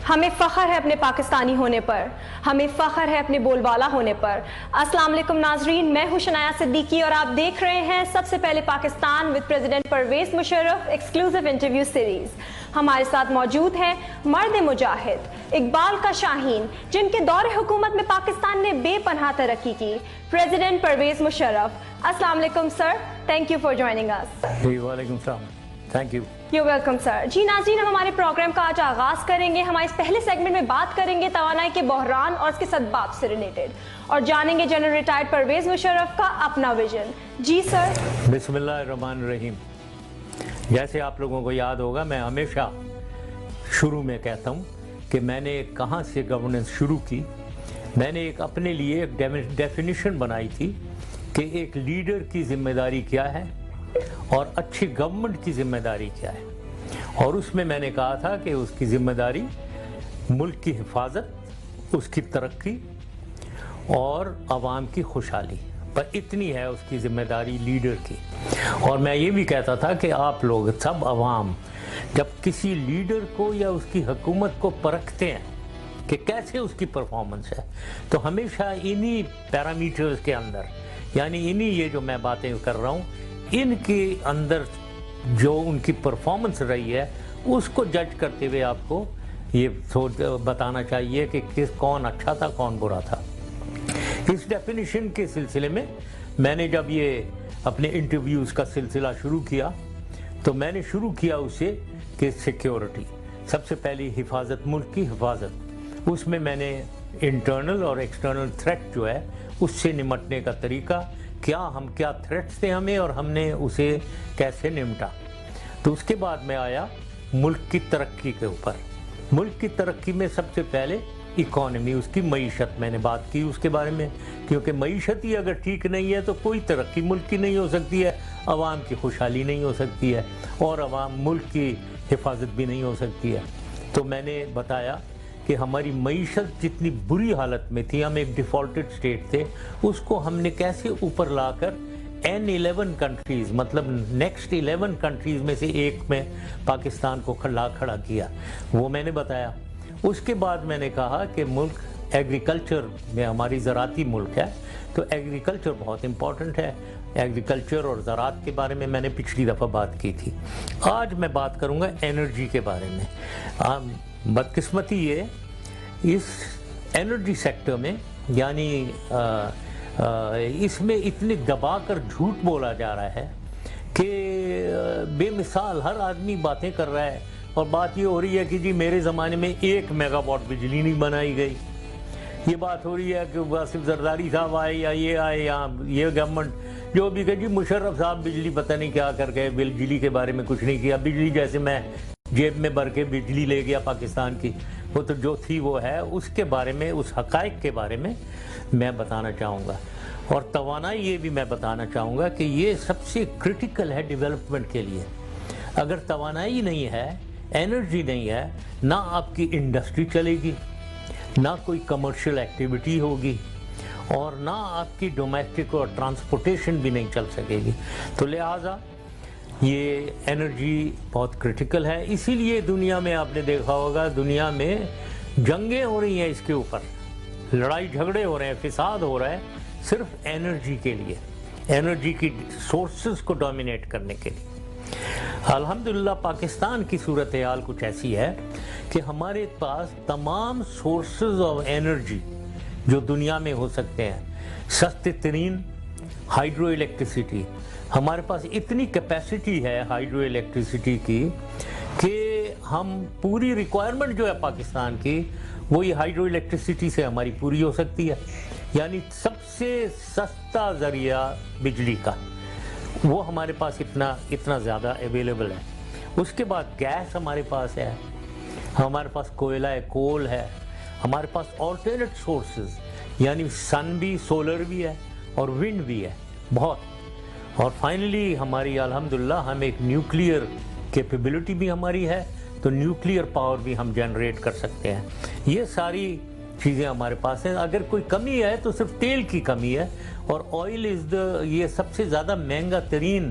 ہمیں فخر ہے اپنے پاکستانی ہونے پر، ہمیں فخر ہے اپنے بول بالا ہونے پر۔ السلام علیکم ناظرین، میں ہوں شنایا صدیقی اور آپ دیکھ رہے ہیں سب سے پہلے Pakistan with president Pervez Musharraf exclusive interview series. ہمارے ساتھ موجود ہیں مرد مجاہد، اقبال کا شاہین، جن کے دور حکومت میں پاکستان نے بے پناہ ترقی کی، پریزیڈنٹ پرویز مشرف۔ السلام علیکم sir, thank you for joining us. وعلیکم السلام، thank you. You welcome sir. جی ناظرین، ہم ہمارے پروگرام کا آج آغاز کریں گے۔ ہمارے اس پہلے سیگمنٹ میں بات کریں گے توانائی کے بحران اور اس کے اسباب سے ریلیٹڈ، اور جانیں گے جنرل ریٹائرڈ پرویز مشرف کا اپنا ویژن۔ جی سر۔ بسم اللہ الرحمن الرحیم۔ جیسے آپ لوگوں کو یاد ہوگا، میں ہمیشہ شروع میں کہتا ہوں کہ میں نے کہاں سے گورننس شروع کی۔ میں نے ایک اپنے لیے ایک ڈیفینیشن بنائی تھی کہ ایک لیڈر کی ذمہ داری کیا ہے اور اچھی گورنمنٹ کی ذمہ داری کیا ہے، اور اس میں میں نے کہا تھا کہ اس کی ذمہ داری ملک کی حفاظت، اس کی ترقی اور عوام کی خوشحالی پر اتنی ہے اس کی ذمہ داری لیڈر کی۔ اور میں یہ بھی کہتا تھا کہ آپ لوگ سب عوام جب کسی لیڈر کو یا اس کی حکومت کو پرکھتے ہیں کہ کیسے اس کی پرفارمنس ہے، تو ہمیشہ انہی پیرامیٹرز کے اندر، یعنی انہی یہ جو میں باتیں کر رہا ہوں، ان کے اندر جو ان کی پرفارمنس رہی ہے اس کو جج کرتے ہوئے آپ کو یہ بتانا چاہیے کہ کون اچھا تھا کون برا تھا۔ اس ڈیفینیشن کے سلسلے میں میں نے جب یہ اپنے انٹرویوز کا سلسلہ شروع کیا تو میں نے شروع کیا اسے کہ سیکیورٹی، سب سے پہلی حفاظت، ملک کی حفاظت۔ اس میں نے انٹرنل اور ایکسٹرنل تھریٹ جو ہے اس سے نمٹنے کا طریقہ کیا تھریٹس تھے ہمیں اور ہم نے اسے کیسے نمٹا۔ تو اس کے بعد میں آیا ملک کی ترقی کے اوپر۔ ملک کی ترقی میں سب سے پہلے اکانومی، اس کی معیشت میں نے بات کی اس کے بارے میں، کیونکہ معیشت ہی اگر ٹھیک نہیں ہے تو کوئی ترقی ملک کی نہیں ہو سکتی ہے، عوام کی خوشحالی نہیں ہو سکتی ہے اور ملک کی حفاظت بھی نہیں ہو سکتی ہے۔ تو میں نے بتایا کہ ہماری معیشت جتنی بری حالت میں تھی، ہم ایک ڈیفالٹڈ سٹیٹ تھے، اس کو ہم نے کیسے اوپر لا کر N11 کنٹریز، مطلب نیکسٹ 11 کنٹریز میں سے ایک میں پاکستان کو کھڑا کیا، وہ میں نے بتایا۔ اس کے بعد میں نے کہا کہ ملک ایگریکلچر میں، ہماری زراعتی ملک ہے تو ایگریکلچر بہت امپورٹنٹ ہے۔ ایگریکلچر اور زراعت کے بارے میں نے پچھلی دفعہ بات کی تھی۔ آج میں بات کروں گا انرجی کے بارے میں۔ بدقسمتی یہ اس انرجی سیکٹر میں، یعنی اس میں اتنے دبا کر جھوٹ بولا جا رہا ہے کہ بے مثال ہر آدمی باتیں کر رہا ہے، اور بات یہ ہو رہی ہے کہ جی میرے زمانے میں 1 میگا واٹ بجلی نہیں بنائی گئی۔ یہ بات ہو رہی ہے کہ واصف زرداری صاحب آئے یا یہ آئے یا یہ گورنمنٹ جو بھی کہ جی مشرف صاحب بجلی پتہ نہیں کیا کر گئے، بجلی کے بارے میں کچھ نہیں کیا۔ بجلی جیسے میں جیب میں بھر کے بجلی لے گیا پاکستان کی، وہ تو جو تھی وہ ہے۔ اس کے بارے میں، اس حقائق کے بارے میں بتانا چاہوں گا، اور توانائی یہ بھی میں بتانا چاہوں گا کہ یہ سب سے کرٹیکل ہے ڈیولپمنٹ کے لیے۔ اگر توانائی نہیں ہے، انرجی نہیں ہے، نہ آپ کی انڈسٹری چلے گی، نہ کوئی کمرشل ایکٹیویٹی ہوگی، اور نہ آپ کی ڈومیسٹک اور ٹرانسپورٹیشن بھی نہیں چل سکے گی۔ تو لہٰذا یہ انرجی بہت کرٹیکل ہے۔ اسی لیے دنیا میں آپ نے دیکھا ہوگا، دنیا میں جنگیں ہو رہی ہیں اس کے اوپر، لڑائی جھگڑے ہو رہے ہیں، فساد ہو رہا ہے، صرف انرجی کے لیے، انرجی کی سورسز کو ڈومینیٹ کرنے کے لیے۔ الحمدللہ پاکستان کی صورتحال کچھ ایسی ہے کہ ہمارے پاس تمام سورسز آف انرجی جو دنیا میں ہو سکتے ہیں، سستے ترین ہائیڈرو الیکٹریسٹی، ہمارے پاس اتنی کیپیسٹی ہے ہائیڈرو الیکٹریسٹی کی کہ ہم پوری ریکوائرمنٹ جو ہے پاکستان کی، وہ یہ ہائیڈرو الیکٹریسٹی سے ہماری پوری ہو سکتی ہے۔ یعنی سب سے سستا ذریعہ بجلی کا وہ ہمارے پاس اتنا زیادہ اویلیبل ہے۔ اس کے بعد گیس ہمارے پاس ہے، ہمارے پاس کوئلہ ہے، کول ہے، ہمارے پاس آلٹرنیٹ سورسز، یعنی سن بھی، سولر بھی ہے اور ونڈ بھی ہے بہت۔ اور فائنلی ہماری الحمدللہ ہم ایک نیوکلیئر کیپیبلٹی بھی ہماری ہے، تو نیوکلیئر پاور بھی ہم جنریٹ کر سکتے ہیں۔ یہ ساری چیزیں ہمارے پاس ہیں۔ اگر کوئی کمی ہے تو صرف تیل کی کمی ہے، اور آئل یہ سب سے زیادہ مہنگا ترین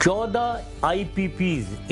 14 IPPs,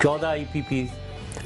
14 IPPs।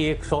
100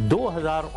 2000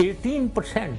18%,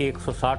160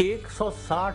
160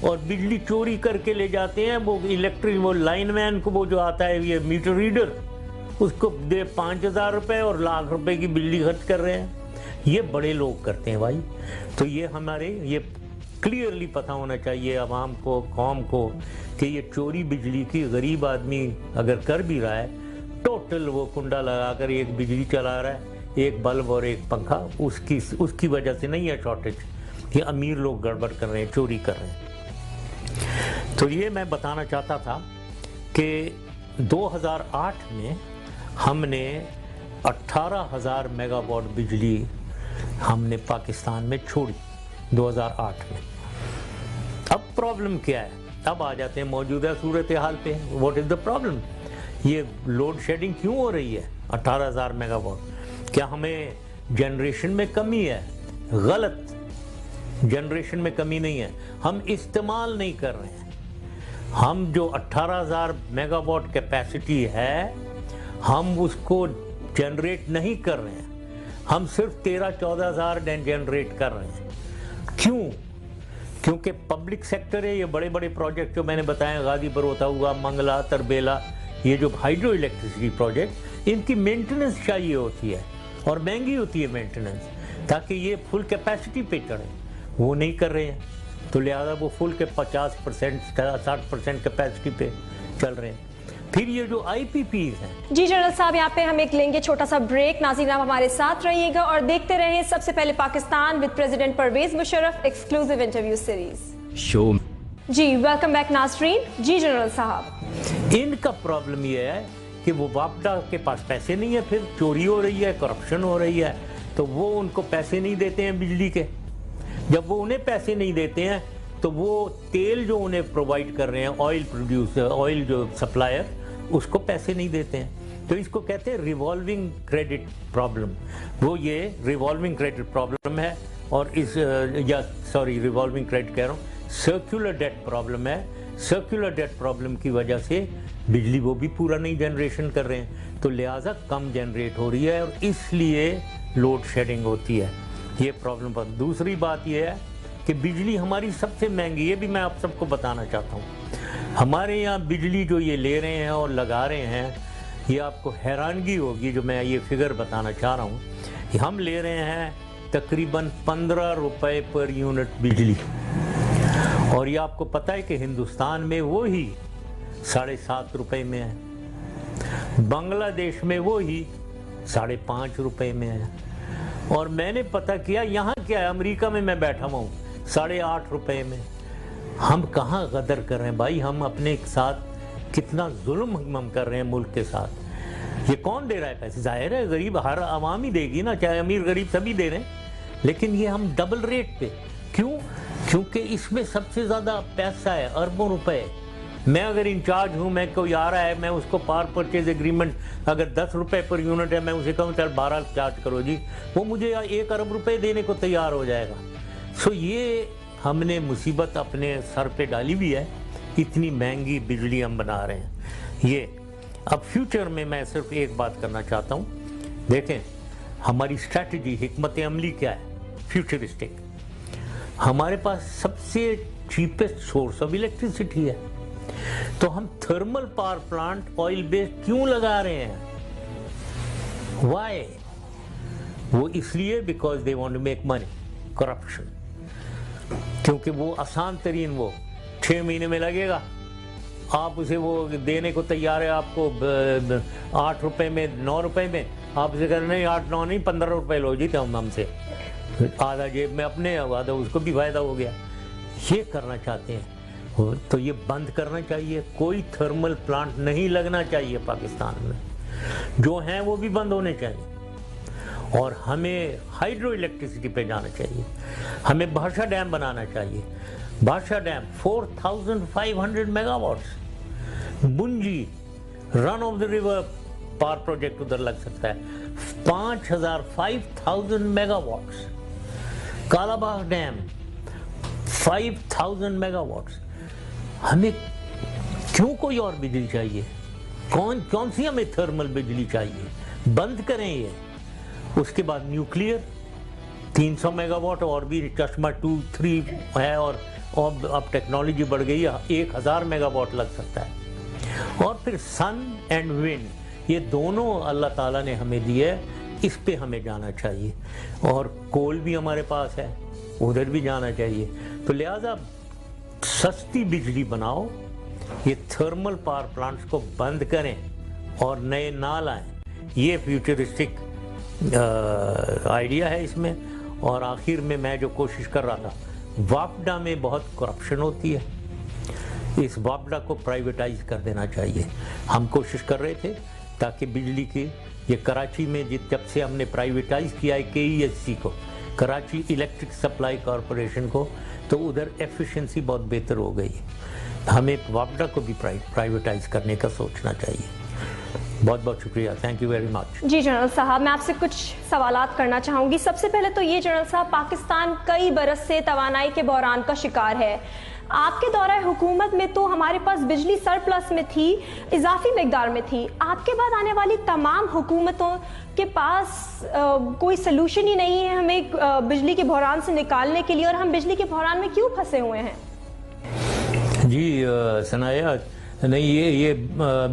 اور بجلی چوری کر کے لے جاتے ہیں. وہ الیکٹرک وہ لائن مین کو وہ جو آتا ہے یہ میٹر ریڈر اس کو دے 5,000 روپے اور لاکھ روپے کی بجلی خرچ کر رہے ہیں. یہ بڑے لوگ کرتے ہیں بھائی. تو یہ ہمارے یہ کلیئرلی پتہ ہونا چاہیے عوام کو, قوم کو, کہ یہ چوری بجلی کی غریب آدمی اگر کر بھی رہا ہے ٹوٹل وہ کنڈا لگا کر ایک بجلی چلا رہا ہے, ایک بلب اور ایک پنکھا, اس کی وجہ سے نہیں ہے شارٹیج. یہ امیر لوگ گڑبڑ کر رہے ہیں, چوری کر رہے ہیں. تو یہ میں بتانا چاہتا تھا کہ 2008 میں ہم نے 18,000 میگا واٹ بجلی ہم نے پاکستان میں چھوڑی 2008 میں. اب پرابلم کیا ہے؟ اب آ جاتے ہیں موجودہ صورتحال پہ. What is the problem? یہ لوڈ شیڈنگ کیوں ہو رہی ہے 18,000 میگا واٹ؟ کیا ہمیں جنریشن میں کمی ہے؟ غلط, جنریشن میں کمی نہیں ہے, ہم استعمال نہیں کر رہے ہیں. ہم جو 18,000 میگا واٹ کیپیسٹی ہے ہم اس کو جنریٹ نہیں کر رہے ہیں, ہم صرف 13-14,000 جنریٹ کر رہے ہیں. کیوں؟ کیونکہ پبلک سیکٹر ہے. یہ بڑے بڑے پروجیکٹ جو میں نے بتائے, غازی پر ہوتا ہوا, منگلا, تربیلا, یہ جو ہائیڈرو الیکٹریسٹی پروجیکٹ, ان کی مینٹننس چاہیے ہوتی ہے اور مہنگی ہوتی ہے مینٹننس, تاکہ یہ فل کیپیسٹی پہ چڑھیں. وہ نہیں کر رہے ہیں, تو لہذا وہ فل کے 50% 60% کیپیسٹی پہ چل رہے ہیں. پھر یہ جو آئی پی پیز ہیں. جی جنرل صاحب, یہاں پہ ہم ایک لیں گے چھوٹا سا بریک. ناظرین آپ ہمارے ساتھ رہیے گا اور دیکھتے رہیں سب سے پہلے Pakistan with president Pervez Musharraf exclusive interview series show. جی ویلکم بیک ناظرین. جی جنرل صاحب, ان کا پرابلم یہ ہے کہ وہ واپڈا کے پاس پیسے نہیں ہے, پھر چوری ہو رہی ہے, کرپشن ہو رہی ہے, تو وہ ان کو پیسے نہیں دیتے ہیں بجلی کے. جب وہ انہیں پیسے نہیں دیتے ہیں تو وہ تیل جو انہیں پرووائڈ کر رہے ہیں, آئل پروڈیوسر, آئل جو سپلائر, اس کو پیسے نہیں دیتے ہیں. تو اس کو کہتے ہیں ریوالونگ کریڈٹ پرابلم. وہ یہ ریوالونگ کریڈٹ پرابلم ہے, اور اس ریوالونگ کریڈٹ کہہ رہا ہوں, سرکولر ڈیٹ پرابلم ہے. سرکولر ڈیٹ پرابلم کی وجہ سے بجلی وہ بھی پورا نہیں جنریشن کر رہے ہیں, تو لہٰذا کم جنریٹ ہو رہی ہے اور اس لیے لوڈ شیڈنگ ہوتی ہے. یہ پرابلم پر. دوسری بات یہ ہے کہ بجلی ہماری سب سے مہنگی, یہ بھی میں آپ سب کو بتانا چاہتا ہوں. ہمارے یہاں بجلی جو یہ لے رہے ہیں اور لگا رہے ہیں, یہ آپ کو حیرانگی ہوگی جو میں یہ فگر بتانا چاہ رہا ہوں. ہم لے رہے ہیں تقریباً 15 روپے پر یونٹ بجلی, اور یہ آپ کو پتہ ہے کہ ہندوستان میں وہی 7.5 روپے میں ہے, بنگلہ دیش میں وہی 5.5 روپے میں ہے, اور میں نے پتہ کیا یہاں کیا ہے, امریکہ میں بیٹھا ہوں 8.5 روپے میں. ہم کہاں غدر کر رہے ہیں بھائی؟ ہم اپنے ساتھ کتنا ظلم ہم کر رہے ہیں ملک کے ساتھ. یہ کون دے رہا ہے پیسے؟ ظاہر ہے غریب ہر عوام ہی دے گی نا, چاہے امیر غریب سبھی دے رہے ہیں, لیکن یہ ہم ڈبل ریٹ پہ. کیوں؟ کیونکہ اس میں سب سے زیادہ پیسہ ہے, اربوں روپے. میں اگر انچارج ہوں, میں کوئی آ رہا ہے, میں اس کو پاور پرچیز ایگریمنٹ اگر 10 روپے پر یونٹ ہے, میں اسے کہوں چل 12 چارج کرو جی, وہ مجھے 1 ارب روپے دینے کو تیار ہو جائے گا. سو یہ ہم نے مصیبت اپنے سر پہ ڈالی ہوئی ہے, اتنی مہنگی بجلی ہم بنا رہے ہیں. یہ اب فیوچر میں صرف ایک بات کرنا چاہتا ہوں. دیکھیں ہماری اسٹریٹجی, حکمت عملی کیا ہے فیوچرسٹک. ہمارے پاس سب سے چیپسٹ سورس آف الیکٹریسٹی ہے, تو ہم thermal power plant oil based کیوں لگا رہے ہیں؟ وائی؟ وہ اس لیے because they want to make money, corruption. کیونکہ وہ آسان ترین, وہ 6 مہینے میں لگے گا, آپ اسے وہ دینے کو تیار ہے, آپ کو 8 روپے میں 9 روپے میں, آپ اسے کہہ رہے نہیں 8-9 نہیں 15 روپے لو جی ہم سے, آدھا جیب میں اپنے, آدھا اس کو بھی فائدہ ہو گیا. یہ کرنا چاہتے ہیں تو یہ بند کرنا چاہیے. کوئی تھرمل پلانٹ نہیں لگنا چاہیے پاکستان میں, جو ہیں وہ بھی بند ہونے چاہیے, اور ہمیں ہائیڈرو الیکٹریسٹی پہ جانا چاہیے. ہمیں بھاشا ڈیم بنانا چاہیے. Bhasha dam 4500 mega watts, Bunji run of the river power project ادھر لگ سکتا ہے 5000 mega what's. Kala Bagh dam 5000 mega what's. ہمیں کیوں کوئی اور بجلی چاہیے؟ کون سی ہمیں تھرمل بجلی چاہیے؟ بند کریں یہ. اس کے بعد نیوکلیئر 300 میگا واٹ, اور بھی چشمہ 2-3 ہے, اور اور اب ٹیکنالوجی بڑھ گئی ہے 1000 میگا واٹ لگ سکتا ہے. اور پھر سن اینڈ ونڈ یہ دونوں اللہ تعالیٰ نے ہمیں دیے، اس پہ ہمیں جانا چاہیے. اور کول بھی ہمارے پاس ہے، ادھر بھی جانا چاہیے. تو لہٰذا سستی بجلی بناؤ، یہ تھرمل پاور پلانٹس کو بند کریں اور نئے نہ لائیں. یہ فیوچرسٹک آئیڈیا ہے اس میں. اور آخر میں جو کوشش کر رہا تھا، واپڈا میں بہت کرپشن ہوتی ہے، اس واپڈا کو پرائیویٹائز کر دینا چاہیے. ہم کوشش کر رہے تھے تاکہ بجلی کی یہ کراچی میں جب سے ہم نے پرائیویٹائز کیا ہے KESC کو، کراچی الیکٹرک سپلائی کارپوریشن کو، تو ادھر ایفیشنسی بہت بہتر ہو گئی ہے. ہمیں واپڈا کو بھی پرائیویٹائز کرنے کا سوچنا چاہیے. بہت بہت شکریہ، تھینک یو ویری مچ. جی جنرل صاحب، میں آپ سے کچھ سوالات کرنا چاہوں گی. سب سے پہلے تو یہ جنرل صاحب، پاکستان کئی برس سے توانائی کے بحران کا شکار ہے. آپ کے دورہ حکومت میں تو ہمارے پاس بجلی سرپلس میں تھی، اضافی مقدار میں تھی. آپ کے بعد آنے والی تمام حکومتوں کے پاس کوئی سلوشن ہی نہیں ہے ہمیں بجلی کے بحران سے نکالنے کے لیے، اور ہم بجلی کے بحران میں کیوں پھنسے ہوئے ہیں؟ جی ثنایا، نہیں یہ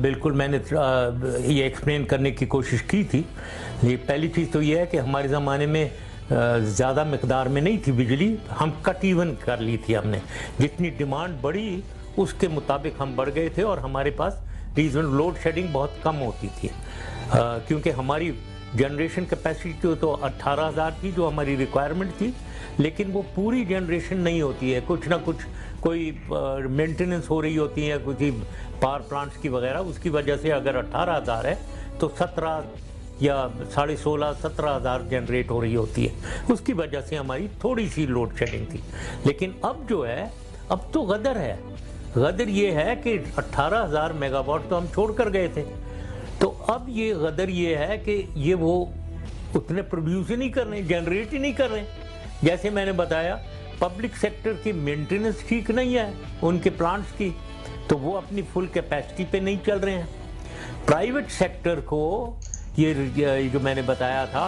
بالکل میں نے یہ ایکسپلین کرنے کی کوشش کی تھی. یہ پہلی چیز تو یہ ہے کہ ہمارے زمانے میں زیادہ مقدار میں نہیں تھی بجلی، ہم کٹ ایون کر لی تھی. ہم نے جتنی ڈیمانڈ بڑھی اس کے مطابق ہم بڑھ گئے تھے، اور ہمارے پاس ریزن لوڈ شیڈنگ بہت کم ہوتی تھی، کیونکہ ہماری جنریشن کیپیسٹی تو 18,000 تھی جو ہماری ریکوائرمنٹ تھی، لیکن وہ پوری جنریشن نہیں ہوتی ہے. کچھ نہ کچھ کوئی مینٹیننس ہو رہی ہوتی ہے کچھ پاور پلانٹس کی وغیرہ، اس کی وجہ سے اگر 18,000 ہے تو 17 یا 16.5 17,000 جنریٹ ہو رہی ہوتی ہے. اس کی وجہ سے ہماری تھوڑی سی لوڈ شیڈنگ تھی. لیکن اب جو ہے، اب تو غدر ہے. غدر یہ ہے کہ 18,000 میگا واٹ تو ہم چھوڑ کر گئے تھے، تو اب یہ غدر یہ ہے کہ یہ وہ اتنے پروڈیوس ہی نہیں کر رہے، جنریٹ ہی نہیں کر رہے. جیسے میں نے بتایا، پبلک سیکٹر کی مینٹیننس ٹھیک نہیں ہے ان کے پلانٹس کی، تو وہ اپنی فل کیپیسٹی پہ نہیں چل رہے ہیں. پرائیویٹ سیکٹر کو یہ جو میں نے بتایا تھا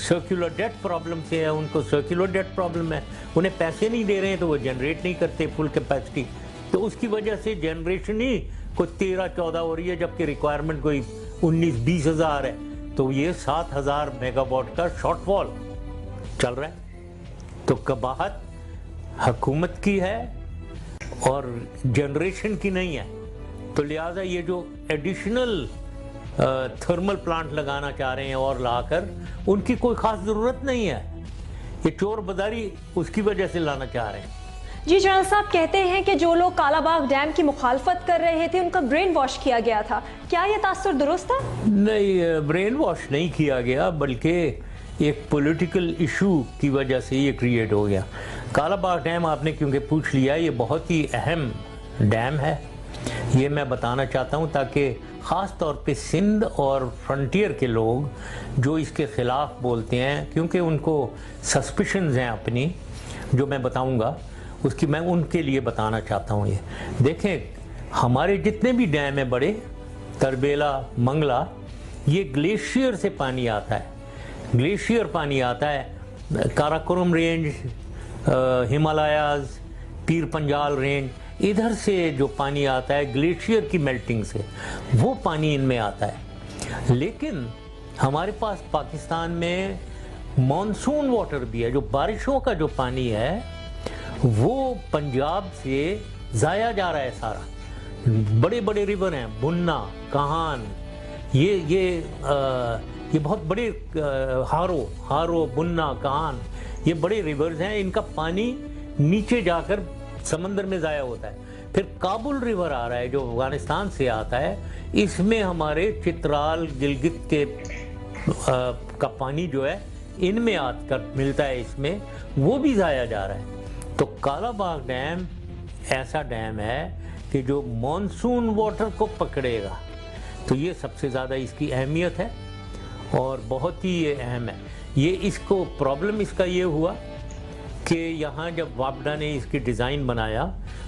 سرکولر ڈیٹ پرابلم سے ہے، ان کو سرکولر ڈیٹ پرابلم ہے، انہیں پیسے نہیں دے رہے ہیں تو وہ جنریٹ نہیں کرتے فل کیپیسٹی. تو اس کی وجہ سے جنریشن ہی کوئی 13-14 ہو رہی ہے، جبکہ ریکوائرمنٹ کوئی 19-20 ہزار ہے. تو یہ 7,000 میگا واٹ کا شارٹ فال چل رہا ہے. تو قباحت حکومت کی ہے اور جنریشن کی نہیں ہے. تو لہٰذا یہ جو ایڈیشنل تھرمل پلانٹ لگانا چاہ رہے ہیں اور لا کر، ان کی کوئی خاص ضرورت نہیں ہے. یہ چور بازاری اس کی وجہ سے لانا چاہ رہے ہیں. جی جنرل صاحب، کہتے ہیں کہ جو لوگ کالا باغ ڈیم کی مخالفت کر رہے تھے ان کا برین واش کیا گیا تھا. کیا یہ تاثر درست ہے؟ نہیں، برین واش نہیں کیا گیا، بلکہ ایک پولیٹیکل ایشو کی وجہ سے یہ کریٹ ہو گیا. کالا باغ ڈیم آپ نے کیونکہ پوچھ لیا، یہ بہت ہی اہم ڈیم ہے. یہ میں بتانا چاہتا ہوں تاکہ خاص طور پہ سندھ اور فرنٹیئر کے لوگ جو اس کے خلاف بولتے ہیں، کیونکہ ان کو سسپیشنز ہیں اپنی جو میں بتاؤں گا، اس کی میں ان کے لیے بتانا چاہتا ہوں. یہ دیکھیں، ہمارے جتنے بھی ڈیم ہیں بڑے، تربیلا، منگلا، یہ گلیشیئر سے پانی آتا ہے. گلیشیئر پانی آتا ہے، کاراکورم رینج، ہمالیاز، پیر پنجال رینج، ادھر سے جو پانی آتا ہے گلیشیئر کی میلٹنگ سے، وہ پانی ان میں آتا ہے. لیکن ہمارے پاس پاکستان میں مانسون واٹر بھی ہے، جو بارشوں کا جو پانی ہے وہ پنجاب سے ضائع جا رہا ہے سارا. بڑے بڑے ریور ہیں، بننا، کہان، یہ بہت بڑے، ہارو، بننا، کہان، یہ بڑے ریورز ہیں. ان کا پانی نیچے جا کر سمندر میں ضائع ہوتا ہے. پھر کابل ریور آ رہا ہے جو افغانستان سے آتا ہے، اس میں ہمارے چترال، گلگت کے کا پانی جو ہے ان میں آ کر ملتا ہے، اس میں وہ بھی ضائع جا رہا ہے. تو کالا باغ ڈیم ایسا ڈیم ہے کہ جو مانسون واٹر کو پکڑے گا. تو یہ سب سے زیادہ اس کی اہمیت ہے اور بہت ہی یہ اہم ہے. یہ اس کو پرابلم اس کا یہ ہوا کہ یہاں جب واپڈا نے اس کی ڈیزائن بنایا،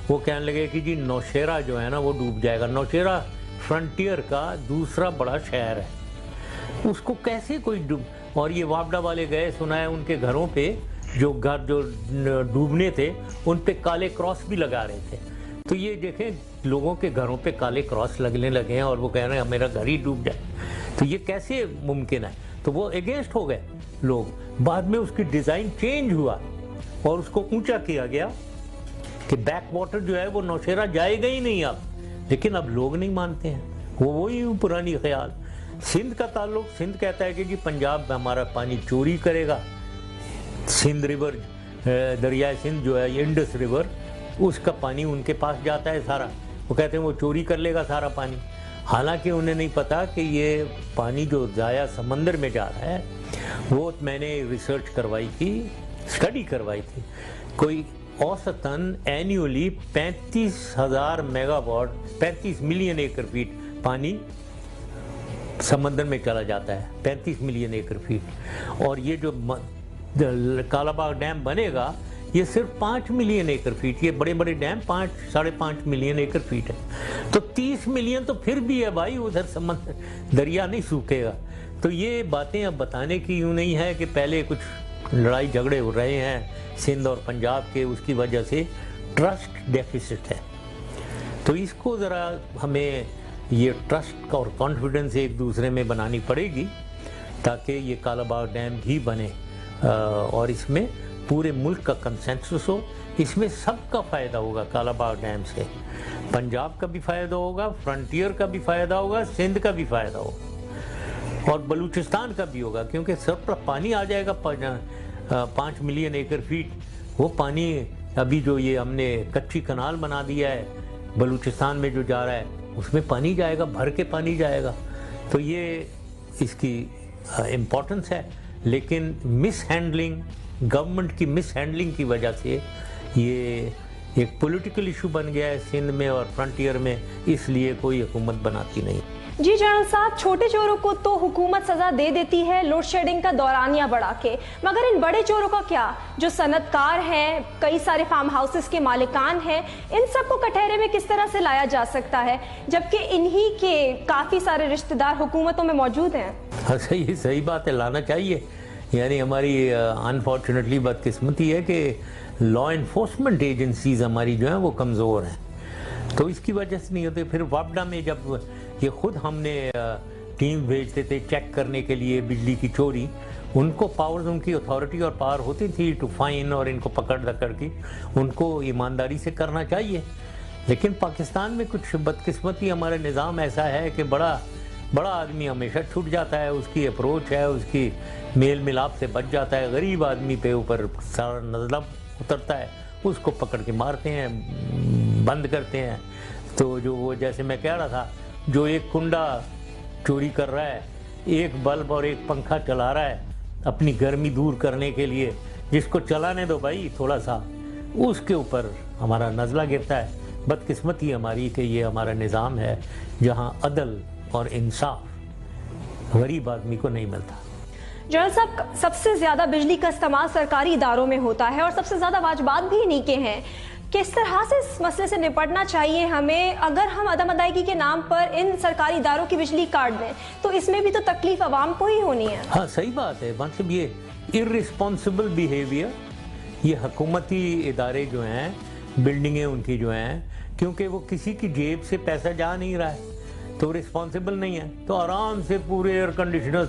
وہ کہنے لگے کہ جی نوشیرہ جو ہے نا وہ ڈوب جائے گا. نوشیرہ فرنٹیئر کا دوسرا بڑا شہر ہے، اس کو کیسے کوئی اور یہ واپڈا والے گئے، سنا ہے ان کے گھروں پہ جو گھر جو ڈوبنے تھے ان پہ کالے کراس بھی لگا رہے تھے. تو یہ دیکھیں لوگوں کے گھروں پہ کالے کراس لگنے لگے ہیں اور وہ کہہ رہے ہیں میرا گھر ہی ڈوب جائے. تو یہ کیسے ممکن ہے؟ تو وہ اگینسٹ ہو گئے لوگ. بعد میں اس کی ڈیزائن چینج ہوا اور اس کو اونچا کیا گیا کہ بیک واٹر جو ہے وہ نوشہرہ جائے گا ہی نہیں اب. لیکن اب لوگ نہیں مانتے ہیں, وہ وہی پرانی خیال. سندھ کا تعلق, سندھ کہتا ہے کہ جی پنجاب ہمارا پانی چوری کرے گا. سندھ ریور, دریائے سندھ جو ہے انڈس ریور, اس کا پانی ان کے پاس جاتا ہے سارا. وہ کہتے ہیں وہ چوری کر لے گا سارا پانی. حالانکہ انہیں نہیں پتا کہ یہ پانی جو ضائع سمندر میں جا رہا ہے, وہ میں نے ریسرچ کروائی تھی, اسٹڈی کروائی تھی. کوئی اوسطاً annually 35,000 megawatt, 35 million acre feet پانی سمندر میں چلا جاتا ہے. 35 ملین ایکڑ فیٹ. اور یہ جو کالا باغ ڈیم بنے گا یہ صرف 5 ملین ایکڑ فیٹ. یہ بڑے بڑے ڈیم 5-5.5 ملین ایکڑ فیٹ ہے. تو 30 ملین تو پھر بھی ہے بھائی, ادھر سمندر دریا نہیں سوکھے گا. تو یہ باتیں اب بتانے کی یوں نہیں ہے کہ پہلے کچھ لڑائی جھگڑے ہو رہے ہیں سندھ اور پنجاب کے, اس کی وجہ سے ٹرسٹ ڈیفیسٹ ہے. تو اس کو ذرا ہمیں یہ ٹرسٹ اور کانفیڈنس ایک دوسرے میں بنانی پڑے گی تاکہ یہ کالا باغ ڈیم بھی بنے اور اس میں پورے ملک کا کنسنسس ہو. اس میں سب کا فائدہ ہوگا. کالا باغ ڈیم سے پنجاب کا بھی فائدہ ہوگا, فرنٹیئر کا بھی فائدہ ہوگا, سندھ کا بھی فائدہ ہوگا اور بلوچستان کا بھی ہوگا, کیونکہ سب پر پانی آ جائے گا 5 ملین ایکڑ فیٹ. وہ پانی ابھی جو یہ ہم نے کچی کنال بنا دیا ہے بلوچستان میں جو جا رہا ہے, اس میں پانی جائے گا, بھر کے پانی جائے گا. تو یہ اس کی امپورٹنس ہے. لیکن مس ہینڈلنگ, گورنمنٹ کی مس ہینڈلنگ کی وجہ سے یہ ایک پولیٹیکل ایشو بن گیا ہے سندھ میں اور فرنٹیئر میں, اس لیے کوئی حکومت بناتی نہیں. جی جنرل صاحب, چھوٹے چوروں کو تو حکومت سزا دے دیتی ہے لوڈ شیڈنگ کا دورانیہ بڑھا کے, مگر ان بڑے چوروں کا کیا جو صنعت کار ہیں, کئی سارے فارم ہاؤسز کے مالکان ہیں, ان سب کو کٹہرے میں کس طرح سے لایا جا سکتا ہے جبکہ انہی کے کافی سارے رشتہ دار حکومتوں میں موجود ہیں؟ ہاں صحیح بات ہے, لانا چاہیے. یعنی ہماری انفارچونیٹلی بدقسمتی ہے کہ لا انفورسمنٹ ایجنسیز ہماری جو ہیں وہ کمزور ہیں, تو اس کی وجہ سے نہیں ہوتے. پھر واپڈا میں جب یہ خود ہم نے ٹیم بھیجتے تھے چیک کرنے کے لیے بجلی کی چوری, ان کو پاورز, ان کی اتھارٹی اور پاور ہوتی تھی ٹو فائن اور ان کو پکڑ دکڑ کی, ان کو ایمانداری سے کرنا چاہیے. لیکن پاکستان میں کچھ بدقسمتی, ہمارا نظام ایسا ہے کہ بڑا آدمی ہمیشہ چھوٹ جاتا ہے, اس کی اپروچ ہے, اس کی میل ملاپ سے بچ جاتا ہے. غریب آدمی پہ اوپر سارا نظم اترتا ہے, اس کو پکڑ کے مارتے ہیں, بند کرتے ہیں. تو جو وہ جیسے میں کہہ رہا تھا, جو ایک کنڈا چوری کر رہا ہے, ایک بلب اور ایک پنکھا چلا رہا ہے اپنی گرمی دور کرنے کے لیے, جس کو چلانے دو بھائی تھوڑا سا, اس کے اوپر ہمارا نزلہ گرتا ہے. بدقسمتی ہماری کہ یہ ہمارا نظام ہے جہاں عدل اور انصاف غریب آدمی کو نہیں ملتا. جنرل صاحب, سب سے زیادہ بجلی کا استعمال سرکاری اداروں میں ہوتا ہے اور سب سے زیادہ واجبات بھی انہی کے ہیں. کس طرح سے اس مسئلے سے نپٹنا چاہیے ہمیں؟ اگر ہم عدم ادائیگی کے نام پر ان سرکاری اداروں کی بجلی کاٹ دیں تو اس میں بھی تو تکلیف عوام کو ہی ہونی ہے. ہاں صحیح بات ہے. مطلب یہ ارسپانسبل بیہیویئر, یہ حکومتی ادارے جو ہیں, بلڈنگیں ان کی جو ہیں, کیونکہ وہ کسی کی جیب سے پیسہ جا نہیں رہا ہے تو رسپانسبل نہیں ہے, تو آرام سے پورے ایئر کنڈیشنر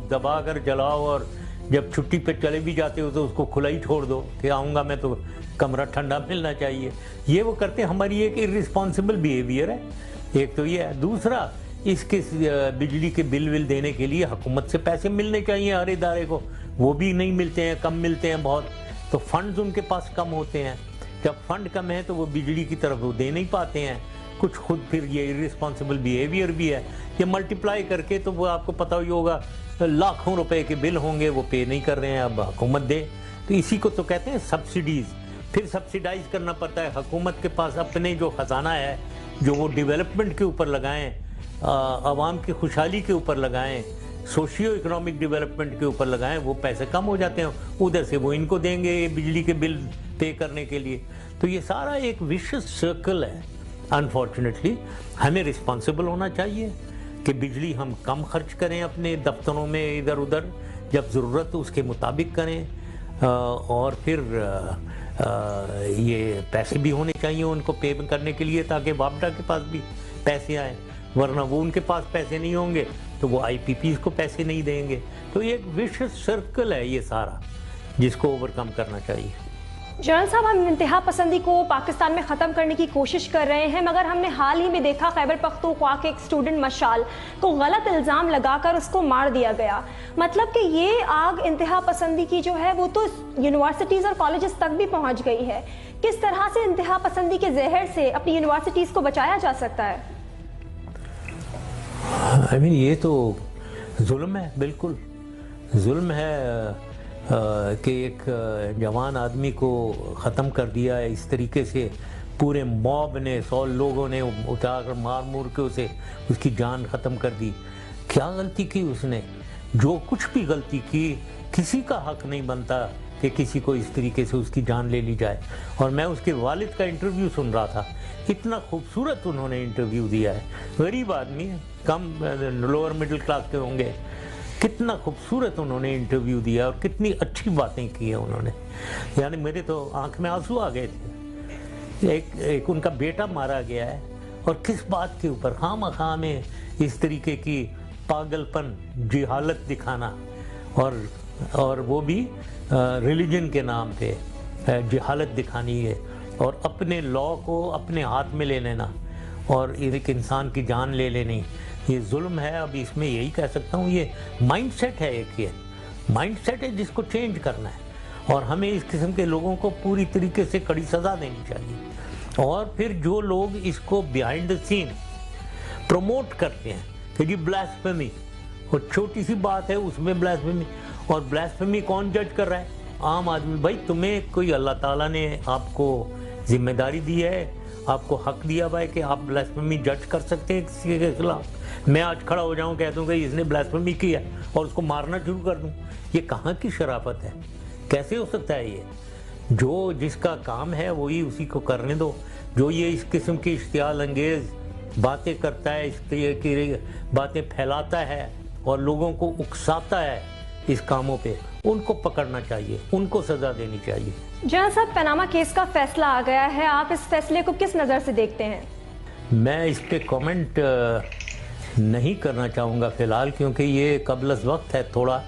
دبا کر چلاؤ, اور جب چھٹی پہ چلے بھی جاتے ہو تو اس کو کھلا ہی چھوڑ دو کہ آؤں گا میں تو کمرہ ٹھنڈا ملنا چاہیے. یہ وہ کرتے ہیں. ہماری ایک ارسپانسبل بیہیویئر ہے. ایک تو یہ ہے. دوسرا, اس کے بجلی کے بل دینے کے لیے حکومت سے پیسے ملنے چاہیے ہر ادارے کو, وہ بھی نہیں ملتے ہیں, کم ملتے ہیں بہت. تو فنڈز ان کے پاس کم ہوتے ہیں. جب فنڈ کم ہے تو وہ بجلی کی طرف وہ دے نہیں پاتے ہیں کچھ خود. پھر یہ ارسپانسبل بیہیویئر بھی ہے. یہ ملٹیپلائی کر کے تو وہ آپ کو پتہ ہی ہوگا لاکھوں روپے کے بل ہوں گے, وہ پے نہیں کر رہے ہیں, اب حکومت دے. تو اسی کو تو کہتے ہیں سبسڈیز. پھر سبسیڈائز کرنا پڑتا ہے. حکومت کے پاس اپنے جو خزانہ ہے جو وہ ڈیولپمنٹ کے اوپر لگائیں, عوام کی خوشحالی کے اوپر لگائیں, سوشیو اکنامک ڈیولپمنٹ کے اوپر لگائیں, وہ پیسے کم ہو جاتے ہیں. ادھر سے وہ ان کو دیں گے بجلی کے بل پے کرنے کے لیے. تو یہ سارا ایک ویشس سرکل ہے. انفارچونیٹلی ہمیں رسپانسبل ہونا چاہیے کہ بجلی ہم کم خرچ کریں اپنے دفتروں میں ادھر ادھر, جب ضرورت اس کے مطابق کریں. اور پھر یہ پیسے بھی ہونے چاہیے ان کو پے کرنے کے لیے تاکہ واپڈا کے پاس بھی پیسے آئیں، ورنہ وہ ان کے پاس پیسے نہیں ہوں گے تو وہ آئی پی پیز کو پیسے نہیں دیں گے. تو یہ ایک وشس سرکل ہے یہ سارا، جس کو اوور کم کرنا چاہیے. جنرل صاحب، ہم انتہا پسندی کو پاکستان میں ختم کرنے کی کوشش کر رہے ہیں، مگر ہم نے حال ہی میں دیکھا خیبر پختونخوا کے ایک اسٹوڈنٹ مشال کو غلط الزام لگا کر اس کو مار دیا گیا. مطلب کہ یہ آگ انتہا پسندی کی جو ہے وہ تو یونیورسٹیز اور کالجز تک بھی پہنچ گئی ہے. کس طرح سے انتہا پسندی کے زہر سے اپنی یونیورسٹیز کو بچایا جا سکتا ہے؟ یہ تو ظلم ہے، بالکل ظلم ہے کہ ایک جوان آدمی کو ختم کر دیا ہے اس طریقے سے. پورے موب نے 100 لوگوں نے اٹھا کر مار مور کے اس کی جان ختم کر دی. کیا غلطی کی اس نے؟ جو کچھ بھی غلطی کی، کسی کا حق نہیں بنتا کہ کسی کو اس طریقے سے اس کی جان لے لی جائے. اور میں اس کے والد کا انٹرویو سن رہا تھا، اتنا خوبصورت انہوں نے انٹرویو دیا ہے. غریب آدمی ہے، کم لوور مڈل کلاس کے ہوں گے، کتنا خوبصورت انہوں نے انٹرویو دیا اور کتنی اچھی باتیں کی ہیں انہوں نے. یعنی میرے تو آنکھ میں آنسو آ گئے تھے. ایک ان کا بیٹا مارا گیا ہے اور کس بات کے اوپر؟ خواہ مخواہ میں اس طریقے کی پاگل پن، جہالت دکھانا، اور وہ بھی ریلیجن کے نام پہ جہالت دکھانی ہے، اور اپنے لا کو اپنے ہاتھ میں لے لینا اور ایک انسان کی جان لے لینی. یہ ظلم ہے. اب اس میں یہی کہہ سکتا ہوں یہ مائنڈ سیٹ ہے، ایک یہ مائنڈ سیٹ ہے جس کو چینج کرنا ہے، اور ہمیں اس قسم کے لوگوں کو پوری طریقے سے کڑی سزا دینی چاہیے. اور پھر جو لوگ اس کو بیہائنڈ دا سین پروموٹ کرتے ہیں کہ جی بلاسفیمی، اور چھوٹی سی بات ہے اس میں بلاسفیمی، اور بلاسفیمی کون جج کر رہا ہے؟ عام آدمی. بھائی تمہیں کوئی اللہ تعالیٰ نے آپ کو ذمہ داری دی ہے، آپ کو حق دیا ہوا ہے کہ آپ بلاسفیمی جج کر سکتے ہیں کسی کے خلاف. میں آج کھڑا ہو جاؤں کہہ دوں کہ اس نے بلاسفیمی کی ہے اور اس کو مارنا شروع کر دوں، یہ کہاں کی شرافت ہے؟ کیسے ہو سکتا ہے؟ یہ جو جس کا کام ہے وہی اسی کو کرنے دو. جو یہ اس قسم کی اشتعال انگیز باتیں کرتا ہے، اس طرح کی باتیں پھیلاتا ہے اور لوگوں کو اکساتا ہے اس کاموں پہ، ان کو پکڑنا چاہیے، ان کو سزا دینی چاہیے. جنرل صاحب، پاناما کیس کا فیصلہ آ گیا ہے، آپ اس فیصلے کو کس نظر سے دیکھتے ہیں؟ میں اس پہ کامنٹ نہیں کرنا چاہوں گا فی الحال، کیونکہ یہ قبل از وقت ہے تھوڑا،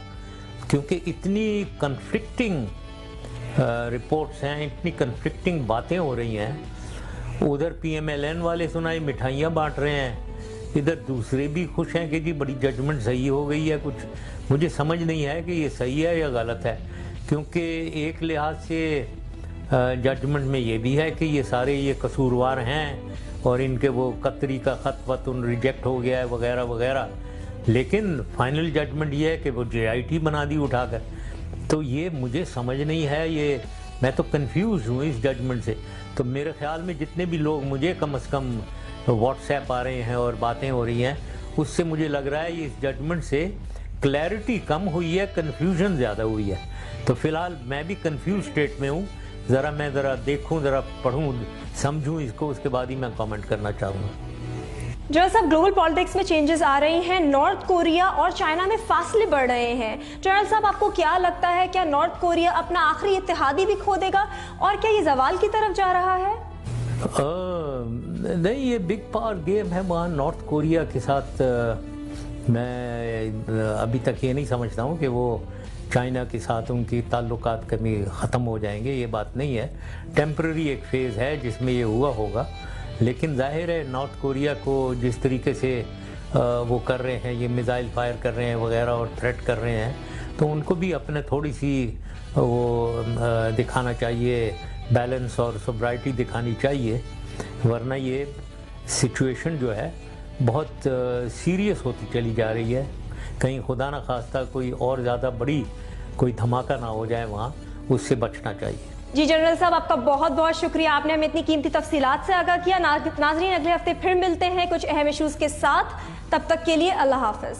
کیونکہ اتنی کنفلکٹنگ رپورٹس ہیں، اتنی کنفلکٹنگ باتیں ہو رہی ہیں. ادھر پی ایم ایل این والے سنائی مٹھائیاں بانٹ رہے ہیں، ادھر دوسرے بھی خوش ہیں کہ جی بڑی ججمنٹ صحیح ہو گئی ہے. کچھ مجھے سمجھ نہیں ہے کہ یہ صحیح ہے یا غلط ہے، کیونکہ ایک لحاظ سے ججمنٹ میں یہ بھی ہے کہ یہ سارے یہ قصوروار ہیں اور ان کے وہ قطری کا خط وط ریجیکٹ ہو گیا ہے وغیرہ وغیرہ، لیکن فائنل ججمنٹ یہ ہے کہ وہ جے آئی ٹی بنا دی اٹھا کر. تو یہ مجھے سمجھ نہیں ہے، یہ میں تو کنفیوز ہوں اس ججمنٹ سے. تو میرے خیال میں جتنے بھی لوگ مجھے کم از کم واٹس ایپ آ رہے ہیں اور باتیں ہو رہی ہیں، اس سے مجھے لگ رہا ہے یہ اس ججمنٹ سے کلیئرٹی کم ہوئی ہے، کنفیوژن زیادہ ہوئی ہے. تو فی الحال میں بھی کنفیوز اسٹیٹ میں ہوں. میں ذرا دیکھوں، ذرا پڑھوں، سمجھوں اس کو، اس کے بعد ہی میں کامنٹ کرنا چاہوں گا. جنرل صاحب، گلوبل پالیٹکس میں چینجز آ رہی ہیں، نارتھ کوریا اور چائنا میں فاصلے بڑھ رہے ہیں. جنرل صاحب، آپ کو کیا لگتا ہے، کیا نارتھ کوریا اپنا آخری اتحادی بھی کھو دے گا، اور کیا یہ زوال کی طرف جا رہا ہے؟ نہیں، یہ بگ پاور گیم ہے وہاں نارتھ کوریا کے ساتھ. میں ابھی تک یہ نہیں سمجھتا ہوں کہ وہ چائنا کے ساتھ ان کی تعلقات کبھی ختم ہو جائیں گے. یہ بات نہیں ہے، ٹیمپرری ایک فیز ہے جس میں یہ ہوا ہوگا. لیکن ظاہر ہے نارتھ کوریا کو جس طریقے سے وہ کر رہے ہیں، یہ میزائل فائر کر رہے ہیں وغیرہ اور تھریٹ کر رہے ہیں، تو ان کو بھی اپنے تھوڑی سی وہ دکھانا چاہیے، بیلنس اور سوبرائٹی دکھانی چاہیے، ورنہ یہ سچویشن جو ہے بہت سیریس ہوتی چلی جا رہی ہے. کہیں خدا نہ خواستہ کوئی اور زیادہ بڑی کوئی دھماکہ نہ ہو جائے وہاں، اس سے بچنا چاہیے. جی جنرل صاحب، آپ کا بہت بہت شکریہ، آپ نے ہمیں اتنی قیمتی تفصیلات سے آگاہ کیا. ناظرین، اگلے ہفتے پھر ملتے ہیں کچھ اہم ایشوز کے ساتھ، تب تک کے لیے اللہ حافظ.